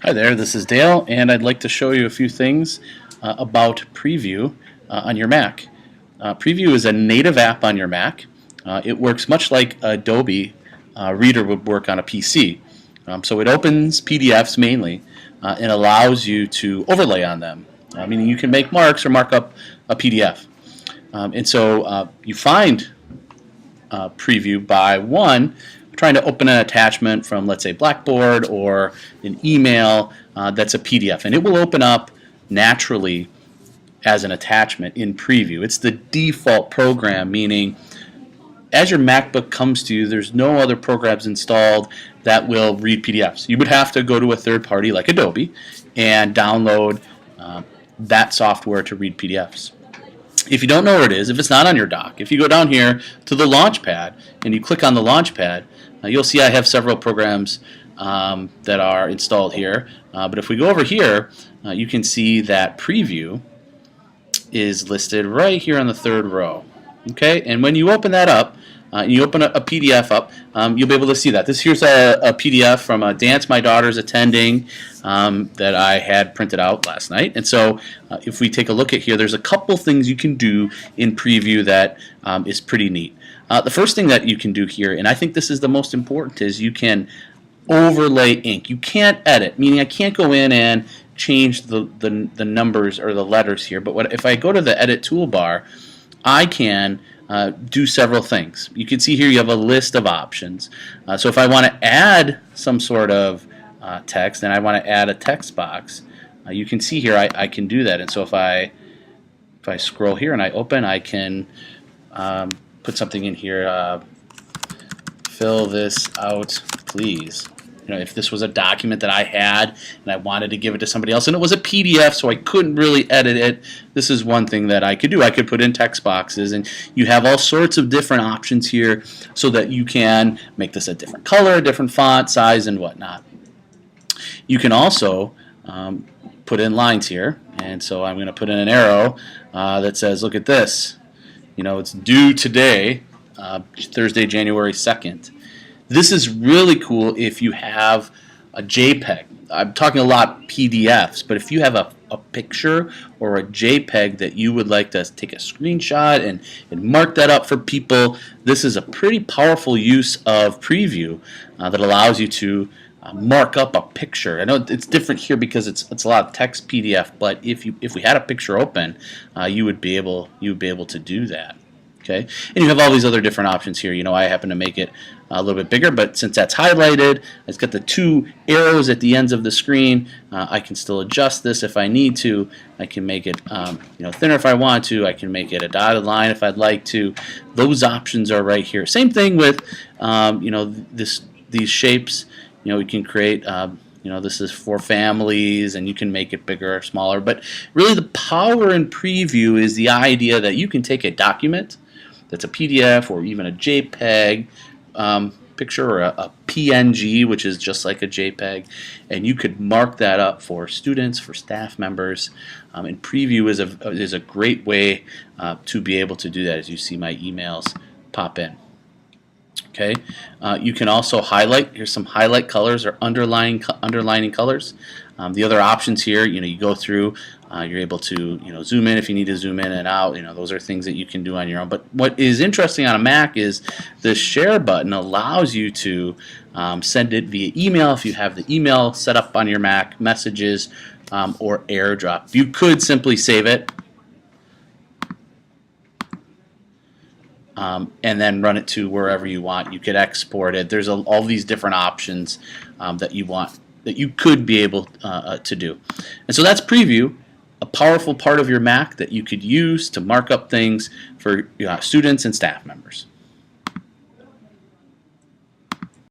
Hi there, this is Dale, and I'd like to show you a few things about Preview on your Mac. Preview is a native app on your Mac. It works much like Adobe Reader would work on a PC. So it opens PDFs mainly and allows you to overlay on them, meaning you can make marks or mark up a PDF. And so you find Preview by trying to open an attachment from, let's say, Blackboard or an email that's a PDF, and it will open up naturally as an attachment in Preview. It's the default program, meaning as your MacBook comes to you, there's no other programs installed that will read PDFs. You would have to go to a third party like Adobe and download that software to read PDFs. If you don't know where it is, if it's not on your dock, if you go down here to the Launchpad and you click on the Launchpad, you'll see I have several programs that are installed here. But if we go over here, you can see that Preview is listed right here on the third row. Okay, and when you open that up, you open a PDF up, you'll be able to see that. Here's a PDF from a dance my daughter's attending that I had printed out last night. And so if we take a look at here, there's a couple things you can do in Preview that is pretty neat. The first thing that you can do here, and I think this is the most important, is you can overlay ink. You can't edit, meaning I can't go in and change the numbers or the letters here. But if I go to the Edit Toolbar, I can do several things. You can see here you have a list of options. So if I want to add some sort of text and I want to add a text box, you can see here I can do that. And so if I scroll here and I open, I can put something in here. Fill this out, please. You know, if this was a document that I had and I wanted to give it to somebody else and it was a PDF, so I couldn't really edit it, this is one thing that I could do. I could put in text boxes, and you have all sorts of different options here so that you can make this a different color, a different font, size, and whatnot. You can also put in lines here, and so I'm going to put in an arrow that says, look at this. You know, it's due today, Thursday, January 2nd. This is really cool if you have a JPEG. I'm talking a lot PDFs, but if you have a picture or a JPEG that you would like to take a screenshot and mark that up for people, this is a pretty powerful use of Preview that allows you to mark up a picture. I know it's different here because it's a lot of text PDF, but if we had a picture open, you would be able to do that. Okay, and you have all these other different options here. You know, I happen to make it a little bit bigger, but since that's highlighted, it's got the two arrows at the ends of the screen. I can still adjust this if I need to. I can make it thinner if I want to. I can make it a dotted line if I'd like to. Those options are right here. Same thing with these shapes. You know, we can create. This is for families, and you can make it bigger or smaller. But really, the power in Preview is the idea that you can take a document that's a PDF or even a JPEG picture or a PNG, which is just like a JPEG, and you could mark that up for students, for staff members. And Preview is a great way to be able to do that, as you see my emails pop in. Okay, you can also highlight. Here's some highlight colors or underlining colors. The other options here, you go through. You're able to zoom in if you need to zoom in and out. Those are things that you can do on your own. But what is interesting on a Mac is the share button allows you to send it via email if you have the email set up on your Mac, messages, or AirDrop. You could simply save it and then run it to wherever you want. You could export it. There's all these different options that you could be able to do. And so that's Preview, a powerful part of your Mac that you could use to mark up things for students and staff members.